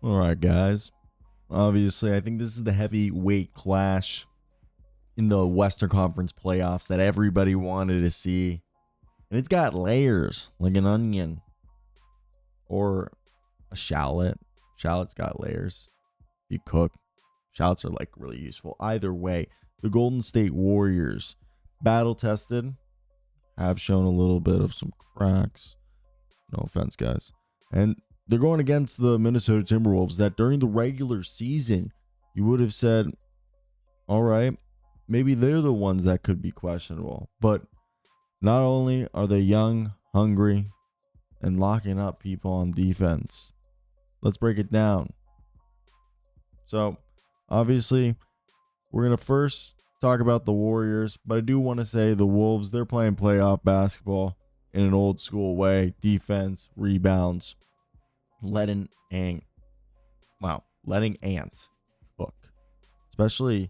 All right, guys. Obviously, I think this is the heavyweight clash in the Western Conference playoffs that everybody wanted to see. And it's got layers like an onion or a shallot. Shallot's got layers. You cook. Shallots are like really useful. Either way, the Golden State Warriors, battle tested, have shown a little bit of some cracks. No offense, guys. And they're going against the Minnesota Timberwolves that during the regular season, you would have said, all right, maybe they're the ones that could be questionable. But not only are they young, hungry, and locking up people on defense, let's break it down. So, obviously, we're going to first talk about the Warriors, but I do want to say the Wolves, they're playing playoff basketball in an old school way. Defense, rebounds, letting Ant cook. Especially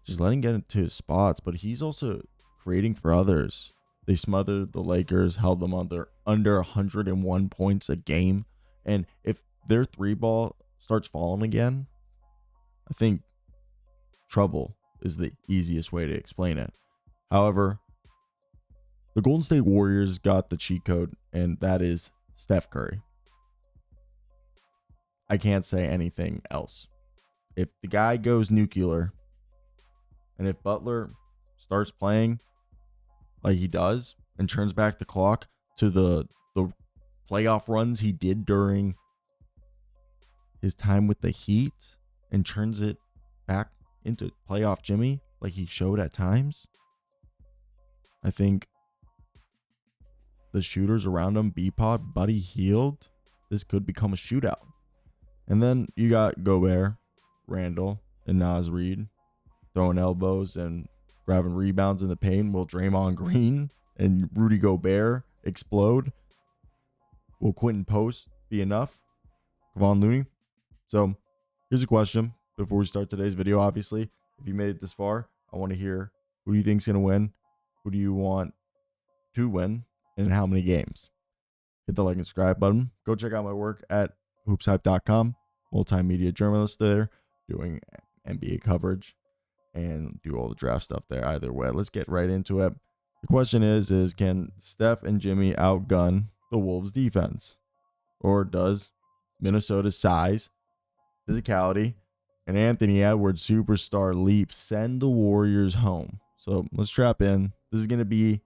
just letting get into his spots, but he's also creating for others. They smothered the Lakers, held them under 101 points a game. And if their three ball starts falling again, I think trouble is the easiest way to explain it. However, the Golden State Warriors got the cheat code, and that is Steph Curry. I can't say anything else. If the guy goes nuclear, and if Butler starts playing like he does and turns back the clock to the playoff runs he did during his time with the Heat and turns it back into playoff Jimmy like he showed at times, I think the shooters around him, B-Pod, Buddy Hield, this could become a shootout. And then you got Gobert, Randle, and Naz Reid throwing elbows and grabbing rebounds in the paint. Will Draymond Green and Rudy Gobert explode? Will Quentin Post be enough? Kevon Looney? So here's a question before we start today's video. Obviously, if you made it this far, I want to hear, who do you think's going to win? Who do you want to win? And how many games? Hit the like and subscribe button. Go check out my work at hoopshype.com. Multimedia journalist there, doing NBA coverage and do all the draft stuff there. Either way, let's get right into it. The question is can Steph and Jimmy outgun the Wolves defense? Or does Minnesota's size, physicality, and Anthony Edwards' superstar leap send the Warriors home? So let's strap in. This is going to be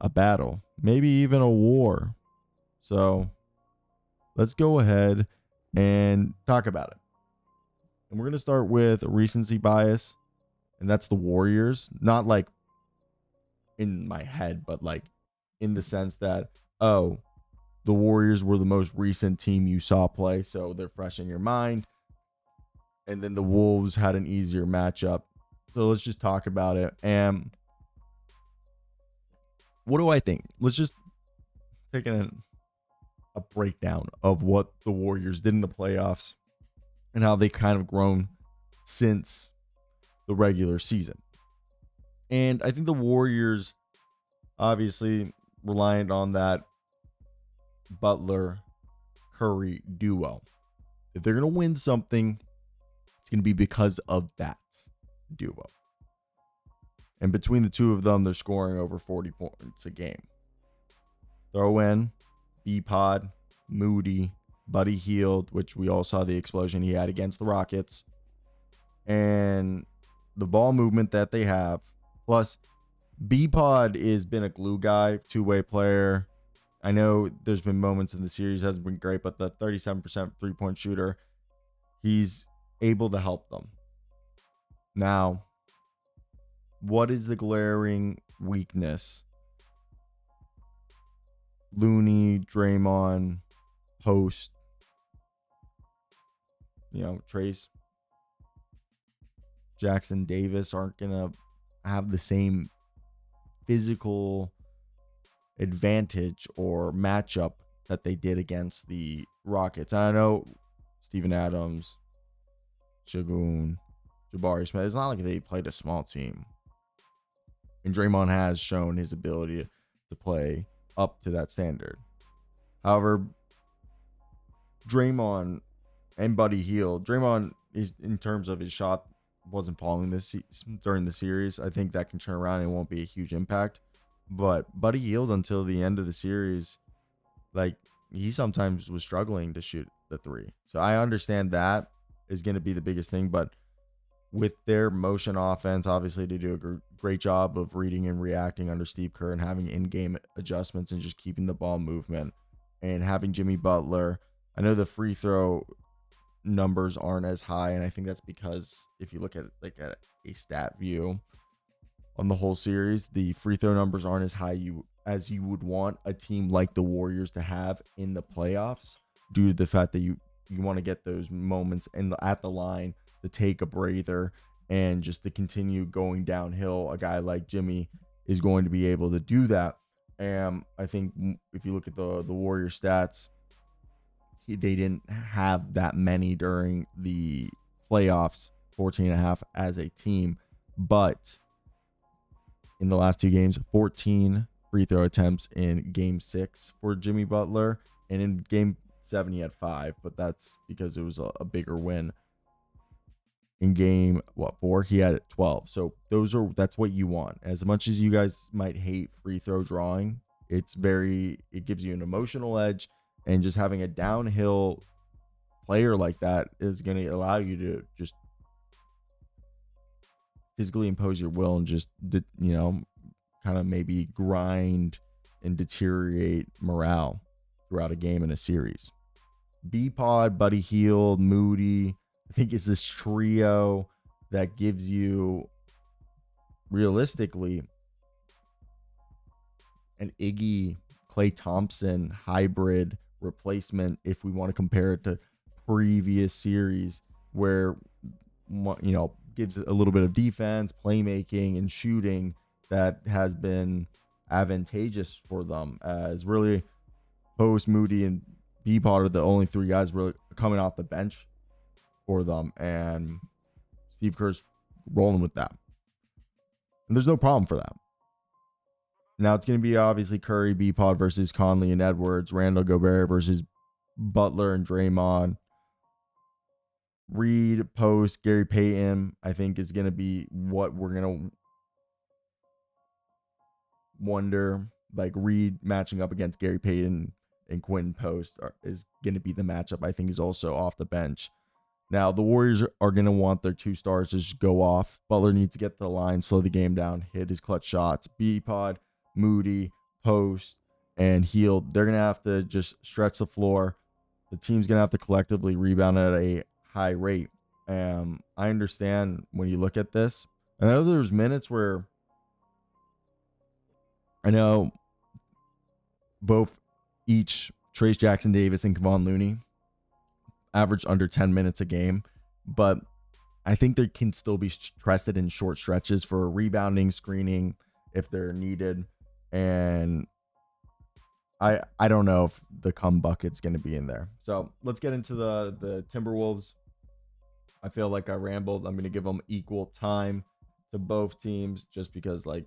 a battle, maybe even a war. So let's go ahead and talk about it. And we're going to start with recency bias, and that's the Warriors. Not like in my head, but like in the sense that, oh, the Warriors were the most recent team you saw play, so they're fresh in your mind. And then the Wolves had an easier matchup. So let's just talk about it. And what do I think? Let's just take a breakdown of what the Warriors did in the playoffs and how they kind of grown since the regular season. And I think the Warriors obviously reliant on that Butler Curry duo. If they're going to win something, it's going to be because of that duo. And between the two of them, they're scoring over 40 points a game. Throw in B-Pod, Moody, Buddy Hield, which we all saw the explosion he had against the Rockets, and the ball movement that they have. Plus, B-Pod has been a glue guy, two-way player. I know there's been moments in the series hasn't been great, but the 37% three-point shooter, he's able to help them. Now, what is the glaring weakness? Looney, Draymond, Post, Trace, Jackson Davis aren't going to have the same physical advantage or matchup that they did against the Rockets. And I know Steven Adams, Shagun, Jabari Smith, it's not like they played a small team. And Draymond has shown his ability to play up to that standard. However, Draymond and Buddy Hield. Draymond is, in terms of his shot, wasn't falling during the series. I think that can turn around and it won't be a huge impact. But Buddy Hield until the end of the series, like he sometimes was struggling to shoot the three. So I understand that is going to be the biggest thing. But with their motion offense, obviously they do a great job of reading and reacting under Steve Kerr and having in-game adjustments and just keeping the ball movement and having Jimmy Butler. I know the free throw numbers aren't as high, and I think that's because if you look at like a stat view on the whole series, the free throw numbers aren't as high as you would want a team like the Warriors to have in the playoffs, due to the fact that you want to get those moments at the line to take a breather and just to continue going downhill. A guy like Jimmy is going to be able to do that. And I think if you look at the Warrior stats, they didn't have that many during the playoffs, 14.5 as a team. But in the last two games, 14 free throw attempts in game 6 for Jimmy Butler. And in game 7, he had 5, but that's because it was a bigger win. In game 4, he had 12. So that's what you want. As much as you guys might hate free throw drawing, it gives you an emotional edge, and just having a downhill player like that is going to allow you to just physically impose your will and just kind of maybe grind and deteriorate morale throughout a game in a series. B-Pod, Buddy Hield, Moody, I think it's this trio that gives you realistically an Iggy Klay Thompson hybrid replacement if we want to compare it to previous series, where gives a little bit of defense, playmaking, and shooting that has been advantageous for them, as really Post, Moody, and B-Pod are the only 3 guys really coming off the bench for them, and Steve Kerr's rolling with that, and there's no problem for that. Now it's going to be obviously Curry, B-Pod versus Conley and Edwards, Randle, Gobert versus Butler and Draymond. Reid, Post, Gary Payton, I think is going to be what we're going to wonder. Like Reid matching up against Gary Payton and Quentin Post is going to be the matchup. I think he's also off the bench. Now, the Warriors are going to want their 2 stars to just go off. Butler needs to get to the line, slow the game down, hit his clutch shots. B-Pod, Moody, Post, and Hield, they're going to have to just stretch the floor. The team's going to have to collectively rebound at a high rate. I understand when you look at this. I know there's minutes where I know both Trace Jackson Davis and Kevon Looney averaged under 10 minutes a game, but I think they can still be trusted in short stretches for rebounding, screening if they're needed. And I don't know if the come bucket's going to be in there. So let's get into the Timberwolves. I feel like I rambled. I'm going to give them equal time to both teams just because, like,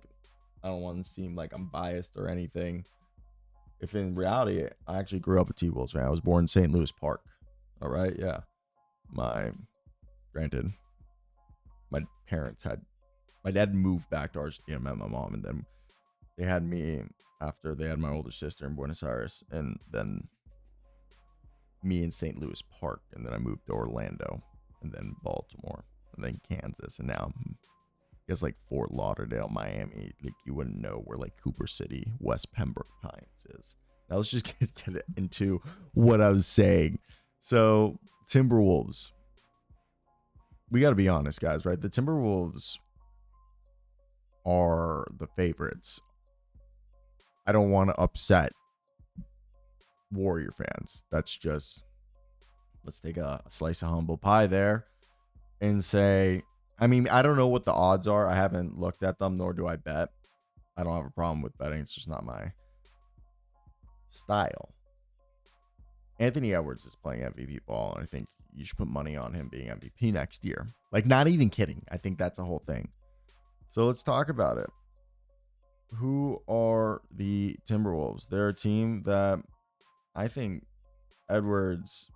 I don't want to seem like I'm biased or anything. If in reality, I actually grew up a T-Wolves fan. I was born in St. Louis Park. All right, yeah. Granted, my dad moved back to Argentina, met my mom, and then they had me after they had my older sister in Buenos Aires, and then me in St. Louis Park, and then I moved to Orlando, and then Baltimore, and then Kansas, and now I guess like Fort Lauderdale, Miami. Like you wouldn't know where like Cooper City, West Pembroke Pines is. Now let's just get into what I was saying. So Timberwolves, we got to be honest, guys, right? The Timberwolves are the favorites. I don't want to upset Warrior fans. That's just, let's take a slice of humble pie there and say, I mean, I don't know what the odds are. I haven't looked at them, nor do I bet. I don't have a problem with betting. It's just not my style. Anthony Edwards is playing MVP ball, and I think you should put money on him being MVP next year. Like, not even kidding. I think that's a whole thing. So let's talk about it. Who are the Timberwolves? They're a team that I think Edwards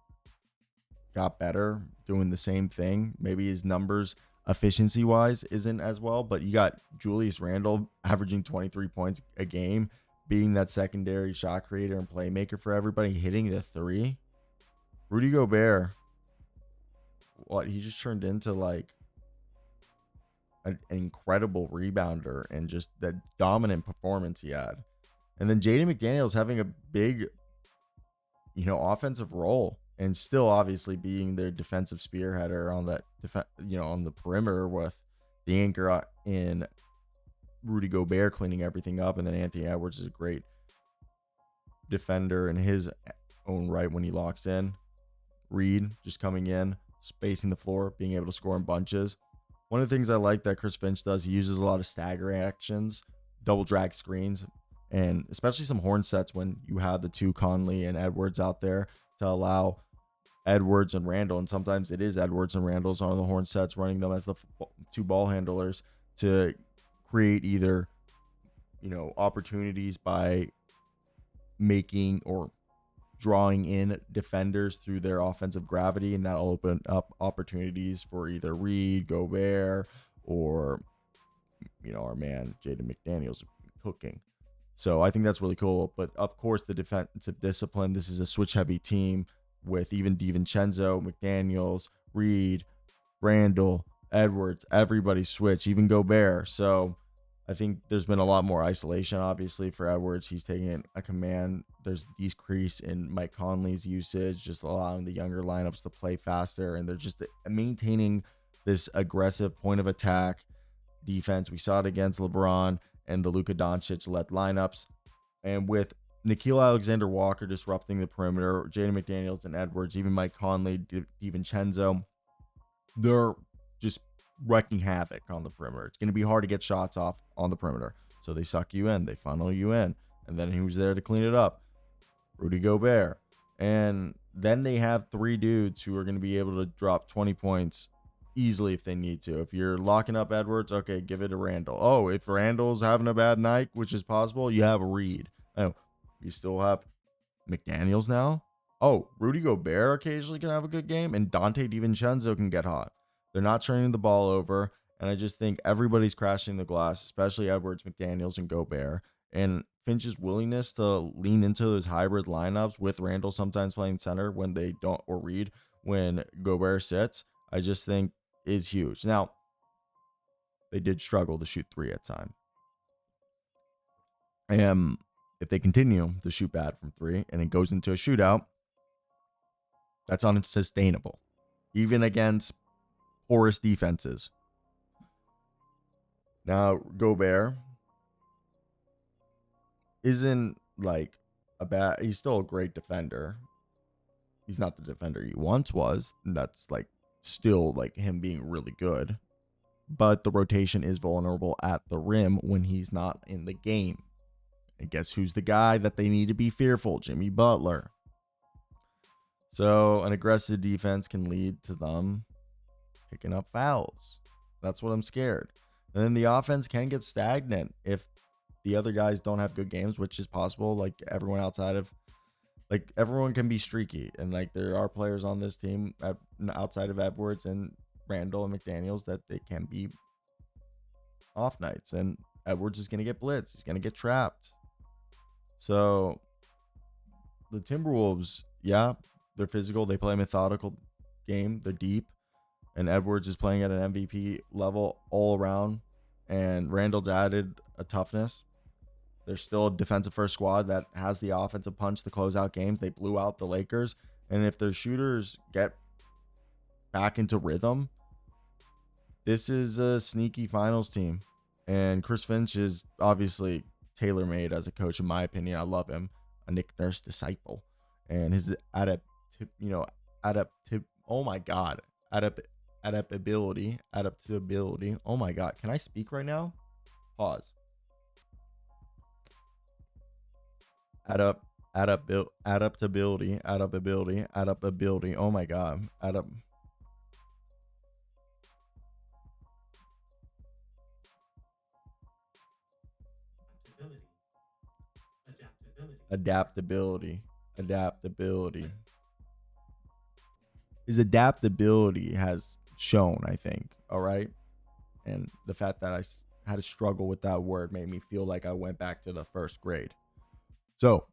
got better doing the same thing. Maybe his numbers efficiency wise isn't as well, but you got Julius Randle averaging 23 points a game, being that secondary shot creator and playmaker for everybody, hitting the three. Rudy Gobert, what he just turned into like an incredible rebounder and just the dominant performance he had. And then Jaden McDaniels having a big, offensive role and still obviously being their defensive spearheader on that, on the perimeter with the anchor in Rudy Gobert cleaning everything up. And then Anthony Edwards is a great defender in his own right when he locks in. Reid just coming in, spacing the floor, being able to score in bunches. One of the things I like that Chris Finch does, he uses a lot of stagger actions, double drag screens, and especially some horn sets when you have the two Conley and Edwards out there to allow Edwards and Randle, and sometimes it is Edwards and Randle's on the horn sets, running them as the two ball handlers to create either, opportunities by making or drawing in defenders through their offensive gravity, and that'll open up opportunities for either Reid, Gobert, or our man Jaden McDaniels cooking. So I think that's really cool. But of course, the defensive discipline. This is a switch heavy team with even DiVincenzo, McDaniels, Reid, Randle, Edwards. Everybody switch, even Gobert. So I think there's been a lot more isolation, obviously, for Edwards. He's taking a command. There's decrease in Mike Conley's usage, just allowing the younger lineups to play faster. And they're just maintaining this aggressive point of attack defense. We saw it against LeBron and the Luka Doncic-led lineups. And with Nickeil Alexander-Walker disrupting the perimeter, Jaden McDaniels and Edwards, even Mike Conley, DiVincenzo, they're just wrecking havoc on the perimeter. It's going to be hard to get shots off on the perimeter. So they suck you in. They funnel you in. And then who's there to clean it up? Rudy Gobert. And then they have three dudes who are going to be able to drop 20 points easily if they need to. If you're locking up Edwards, okay, give it to Randle. Oh, if Randle's having a bad night, which is possible, you have a Reid. Oh, you still have McDaniels now. Oh, Rudy Gobert occasionally can have a good game, and Dante DiVincenzo can get hot. They're not turning the ball over, and I just think everybody's crashing the glass, especially Edwards, McDaniels, and Gobert. And Finch's willingness to lean into those hybrid lineups with Randle sometimes playing center when they don't, or Reid when Gobert sits, I just think is huge. Now, they did struggle to shoot three at time. And if they continue to shoot bad from three and it goes into a shootout, that's unsustainable, even against porous defenses. Now, Gobert isn't like he's still a great defender. He's not the defender he once was. That's like still like him being really good. But the rotation is vulnerable at the rim when he's not in the game. And guess who's the guy that they need to be fearful? Jimmy Butler. So an aggressive defense can lead to them picking up fouls. That's what I'm scared. And then the offense can get stagnant if the other guys don't have good games, which is possible. Like everyone can be streaky. And like there are players on this team outside of Edwards and Randle and McDaniels that they can be off nights. And Edwards is going to get blitzed. He's going to get trapped. So the Timberwolves, yeah, they're physical. They play a methodical game. They're deep. And Edwards is playing at an MVP level all around. And Randle's added a toughness. They're still a defensive first squad that has the offensive punch to close out games. They blew out the Lakers. And if their shooters get back into rhythm, this is a sneaky finals team. And Chris Finch is obviously tailor-made as a coach, in my opinion. I love him. A Nick Nurse disciple. And his adaptability. Oh my God. Can I speak right now? Pause. Adaptability. Oh my God. Adaptability. his adaptability has shown, I think. All right. And the fact that I had to struggle with that word made me feel like I went back to the first grade. So,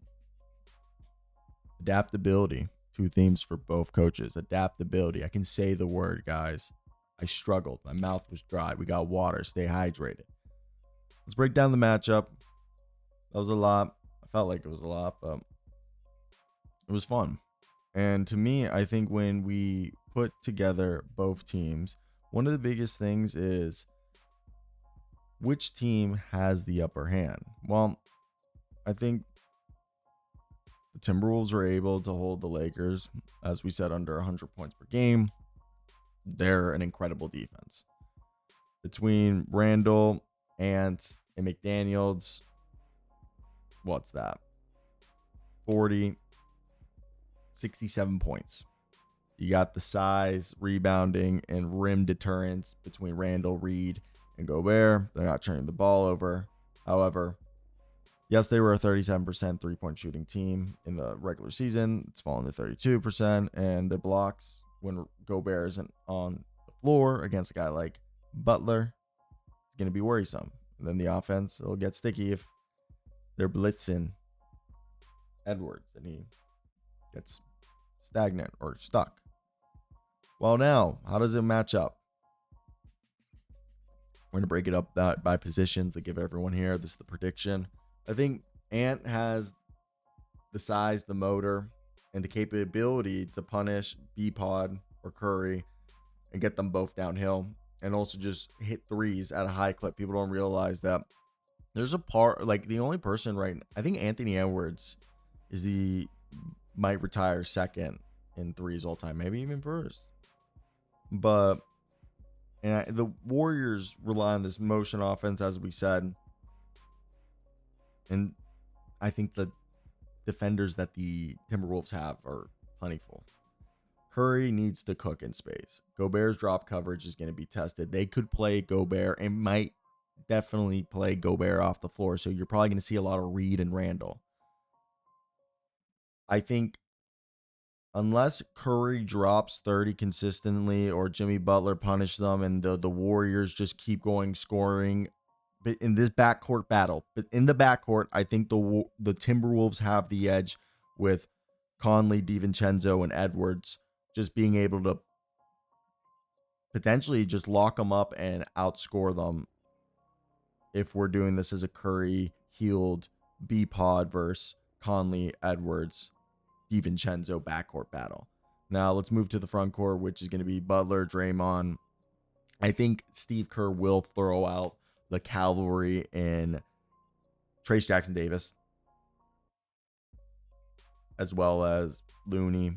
adaptability, two themes for both coaches. Adaptability. I can say the word, guys. I struggled. My mouth was dry. We got water. Stay hydrated. Let's break down the matchup. That was a lot. I felt like it was a lot, but it was fun. And to me, I think when we put together both teams, one of the biggest things is which team has the upper hand. Well, I think the Timberwolves were able to hold the Lakers, as we said, under 100 points per game. They're an incredible defense. Between Randle, Ant, and McDaniels, what's that? 40, 67 points. You got the size, rebounding, and rim deterrence between Randle, Reid, and Gobert. They're not turning the ball over. However, yes, they were a 37% three-point shooting team in the regular season. It's fallen to 32%, and the blocks when Gobert isn't on the floor against a guy like Butler is going to be worrisome. And then the offense, it'll get sticky if they're blitzing Edwards and he gets stagnant or stuck. Well, now, how does it match up? We're going to break it up by positions to give everyone here. This is the prediction. I think Ant has the size, the motor, and the capability to punish B-Pod or Curry and get them both downhill and also just hit threes at a high clip. People don't realize that there's a part, like the only person I think Anthony Edwards might retire second in threes all time, maybe even first. But the Warriors rely on this motion offense, as we said. And I think the defenders that the Timberwolves have are plentiful. Curry needs to cook in space. Gobert's drop coverage is going to be tested. They could play Gobert and might definitely play Gobert off the floor. So you're probably going to see a lot of Reid and Randle. I think unless Curry drops 30 consistently or Jimmy Butler punish them and the Warriors just keep going scoring in this backcourt battle. But in the backcourt, I think the Timberwolves have the edge with Conley, DiVincenzo, and Edwards just being able to potentially just lock them up and outscore them if we're doing this as a Curry healed B-Pod versus Conley, Edwards, DiVincenzo backcourt battle. Now let's move to the front court, which is going to be Butler, Draymond. I think Steve Kerr will throw out the cavalry in Trace Jackson Davis, as well as Looney,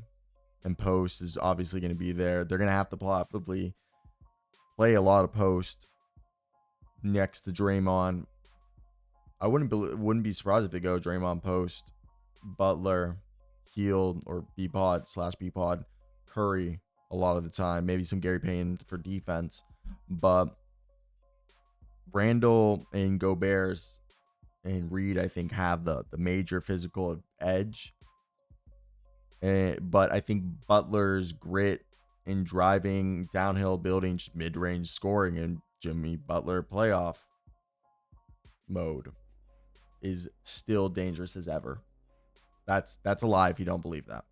and Post is obviously going to be there. They're going to have to probably play a lot of Post next to Draymond. I wouldn't be surprised if they go Draymond, Post, Butler, Heald, or B-Pod, Curry a lot of the time. Maybe some Gary Payton for defense. But Randle and Gobert and Reid, I think, have the major physical edge. But I think Butler's grit in driving, downhill, building, just mid-range scoring, and Jimmy Butler playoff mode is still dangerous as ever. That's a lie if you don't believe that.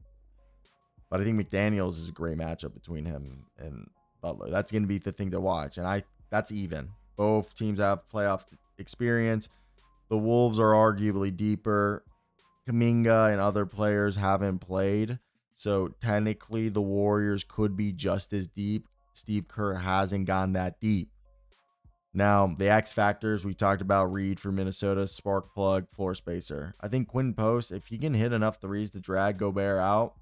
But I think McDaniels is a great matchup between him and Butler. That's going to be the thing to watch. And that's even. Both teams have playoff experience. The Wolves are arguably deeper. Kuminga and other players haven't played. So technically the Warriors could be just as deep. Steve Kerr hasn't gone that deep. Now, the X factors, we talked about Reid for Minnesota, spark plug, floor spacer. I think Quinn Post, if he can hit enough threes to drag Gobert out,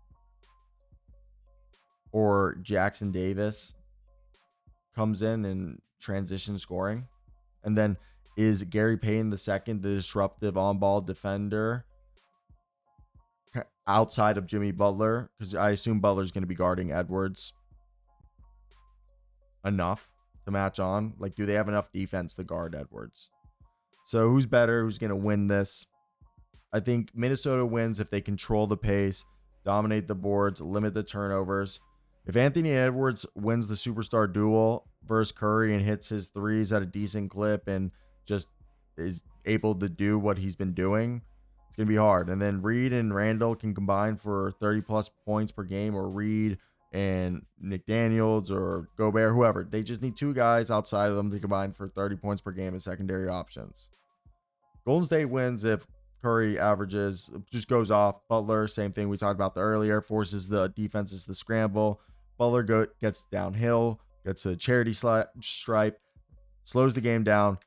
or Jackson Davis comes in and transition scoring. And then is Gary Payton II the disruptive on-ball defender outside of Jimmy Butler? Because I assume Butler's going to be guarding Edwards enough to match on. Like, do they have enough defense to guard Edwards? So who's better? Who's going to win this? I think Minnesota wins if they control the pace, dominate the boards, limit the turnovers. If Anthony Edwards wins the superstar duel versus Curry and hits his threes at a decent clip and just is able to do what he's been doing, it's going to be hard. And then Reid and Randle can combine for 30 plus points per game, or Reid and Nick Daniels or Gobert, whoever. They just need two guys outside of them to combine for 30 points per game as secondary options. Golden State wins if Curry averages, just goes off. Butler, same thing we talked about earlier, forces the defenses to scramble. Butler gets downhill, gets a charity stripe, slows the game down,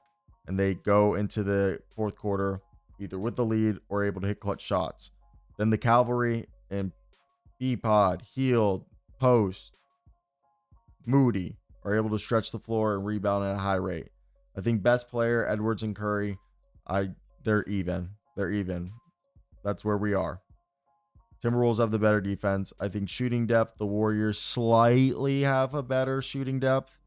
and they go into the fourth quarter either with the lead or able to hit clutch shots. Then the cavalry and B-Pod, Hield, Post, Moody are able to stretch the floor and rebound at a high rate. I think best player, Edwards and Curry, they're even. They're even. That's where we are. Timberwolves have the better defense. I think shooting depth, the Warriors slightly have a better shooting depth.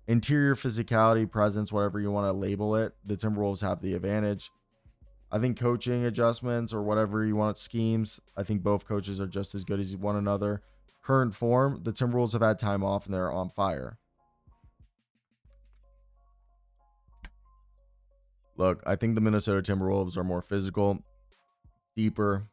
Interior physicality, presence, whatever you want to label it, the Timberwolves have the advantage. I think coaching adjustments or whatever you want, schemes, I think both coaches are just as good as one another. Current form, the Timberwolves have had time off and they're on fire. Look, I think the Minnesota Timberwolves are more physical, deeper,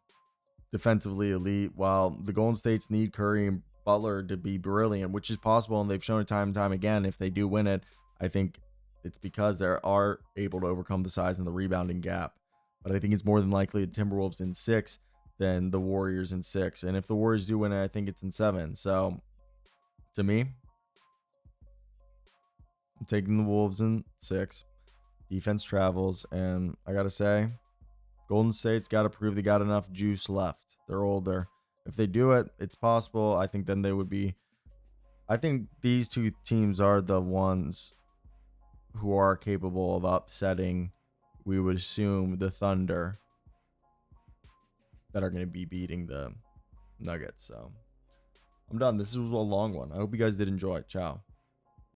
defensively elite, while the Golden States need Curry and Butler to be brilliant, which is possible, and they've shown it time and time again. If they do win it, I think it's because they are able to overcome the size and the rebounding gap. But I think it's more than likely the Timberwolves in 6 than the Warriors in 6. And if the Warriors do win it, I think it's in 7. So, to me, I'm taking the Wolves in 6. Defense travels, and I got to say, Golden State's got to prove they got enough juice left. They're older. If they do it, it's possible. I think then they would be... I think these two teams are the ones who are capable of upsetting, we would assume, the Thunder, that are going to be beating the Nuggets. So, I'm done. This was a long one. I hope you guys did enjoy it. Ciao.